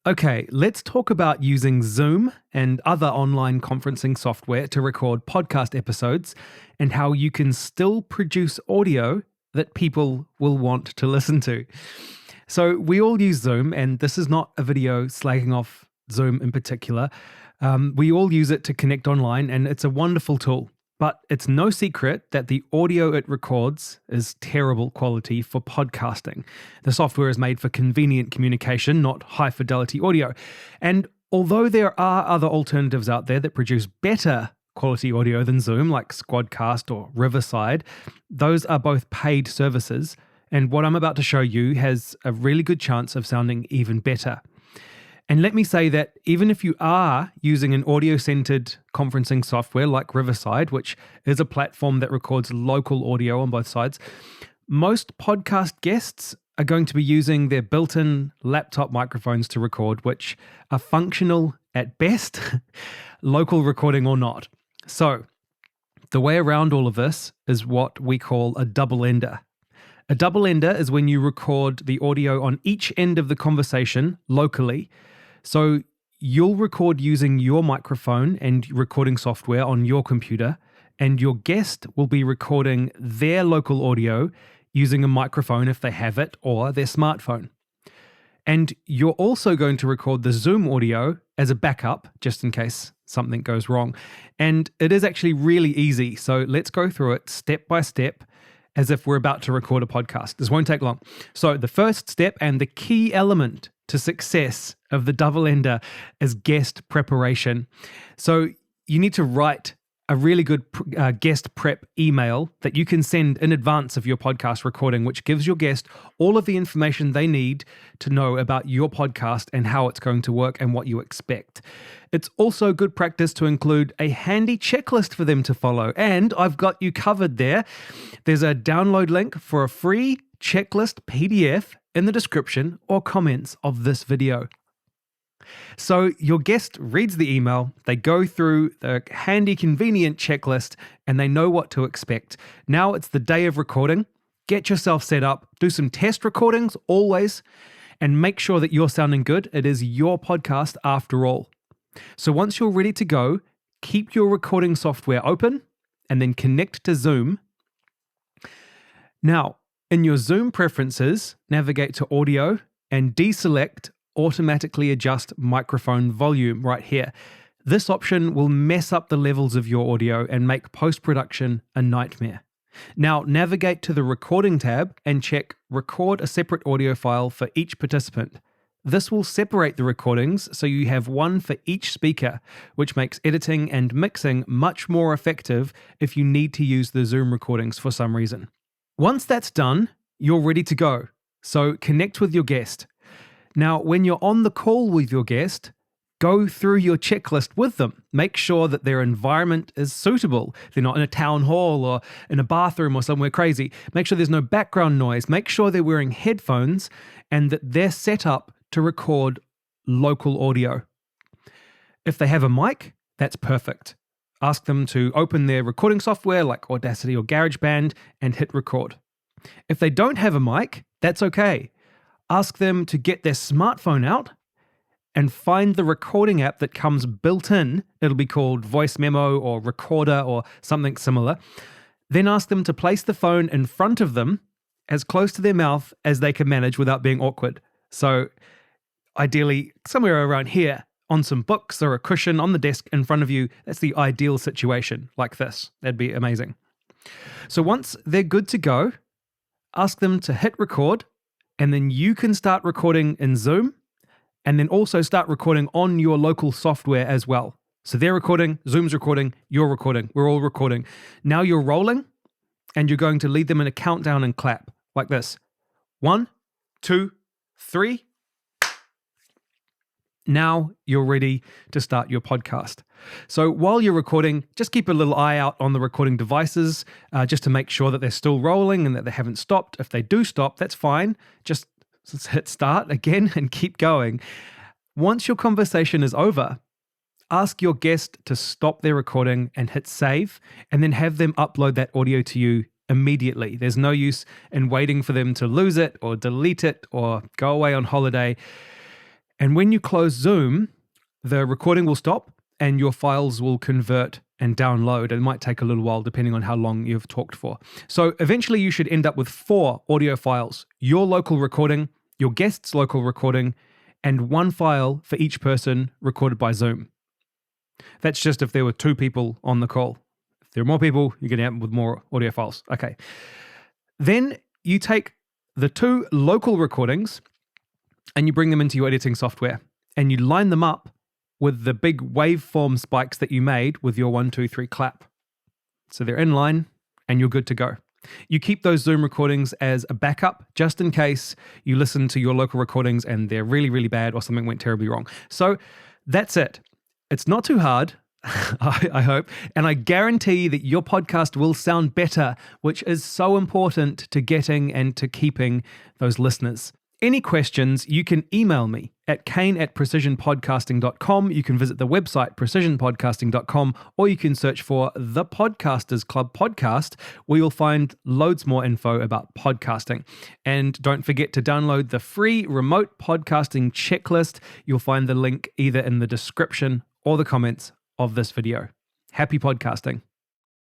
Okay, let's talk about using Zoom and other online conferencing software to record podcast episodes and how you can still produce audio that people will want to listen to. So, we all use Zoom, and this is not a video slagging off Zoom in particular. We all use it to connect online, and it's a wonderful tool. But it's no secret that the audio it records is terrible quality for podcasting. The software is made for convenient communication, not high-fidelity audio. And although there are other alternatives out there that produce better quality audio than Zoom, like Squadcast or Riverside, those are both paid services. And what I'm about to show you has a really good chance of sounding even better. And let me say that even if you are using an audio-centered conferencing software like Riverside, which is a platform that records local audio on both sides, most podcast guests are going to be using their built-in laptop microphones to record, which are functional at best, local recording or not. So the way around all of this is what we call a double-ender. A double-ender is when you record the audio on each end of the conversation locally. So you'll record using your microphone and recording software on your computer, and your guest will be recording their local audio using a microphone if they have it, or their smartphone. And you're also going to record the Zoom audio as a backup, just in case something goes wrong. And it is actually really easy. So let's go through it step by step as if we're about to record a podcast. This won't take long. So the first step and the key element to success of the double-ender is guest preparation. So you need to write a really good guest prep email that you can send in advance of your podcast recording, which gives your guest all of the information they need to know about your podcast and how it's going to work and what you expect. It's also good practice to include a handy checklist for them to follow. And I've got you covered there. There's a download link for a free checklist PDF in the description or comments of this video. So your guest reads the email, they go through the handy, convenient checklist, and they know what to expect. Now it's the day of recording. Get yourself set up, do some test recordings always, and make sure that you're sounding good. It is your podcast after all. So once you're ready to go, keep your recording software open and then connect to Zoom. Now, in your Zoom preferences, navigate to audio and deselect automatically adjust microphone volume right here. This option will mess up the levels of your audio and make post-production a nightmare. Now navigate to the recording tab and check record a separate audio file for each participant. This will separate the recordings so you have one for each speaker, which makes editing and mixing much more effective if you need to use the Zoom recordings for some reason. Once that's done, you're ready to go. So connect with your guest. Now, when you're on the call with your guest, go through your checklist with them. Make sure that their environment is suitable. They're not in a town hall or in a bathroom or somewhere crazy. Make sure there's no background noise. Make sure they're wearing headphones and that they're set up to record local audio. If they have a mic, that's perfect. Ask them to open their recording software like Audacity or GarageBand and hit record. If they don't have a mic, that's okay. Ask them to get their smartphone out and find the recording app that comes built in. It'll be called Voice Memo or Recorder or something similar. Then ask them to place the phone in front of them as close to their mouth as they can manage without being awkward. So ideally somewhere around here on some books or a cushion on the desk in front of you. That's the ideal situation, like this. That'd be amazing. So once they're good to go, ask them to hit record, and then you can start recording in Zoom, and then also start recording on your local software as well. So they're recording, Zoom's recording, you're recording, we're all recording. Now you're rolling, and you're going to lead them in a countdown and clap, like this. 1, 2, 3. Now you're ready to start your podcast. So while you're recording, just keep a little eye out on the recording devices, just to make sure that they're still rolling and that they haven't stopped. If they do stop, that's fine. Just hit start again and keep going. Once your conversation is over, ask your guest to stop their recording and hit save, and then have them upload that audio to you immediately. There's no use in waiting for them to lose it or delete it or go away on holiday. And when you close Zoom, the recording will stop and your files will convert and download. It might take a little while depending on how long you've talked for. So eventually you should end up with 4 audio files: your local recording, your guest's local recording, and 1 file for each person recorded by Zoom. That's just if there were 2 people on the call. If there are more people, you're going to end up with more audio files. Okay. Then you take the 2 local recordings and you bring them into your editing software and you line them up with the big waveform spikes that you made with your 1, 2, 3 clap. So they're in line and you're good to go. You keep those Zoom recordings as a backup just in case you listen to your local recordings and they're really, really bad or something went terribly wrong. So that's it. It's not too hard, I hope, and I guarantee that your podcast will sound better, which is so important to getting and to keeping those listeners. Any questions, you can email me at kane@precisionpodcasting.com. You can visit the website precisionpodcasting.com, or you can search for the Podcasters Club podcast, where you'll find loads more info about podcasting. And don't forget to download the free remote podcasting checklist. You'll find the link either in the description or the comments of this video. Happy podcasting.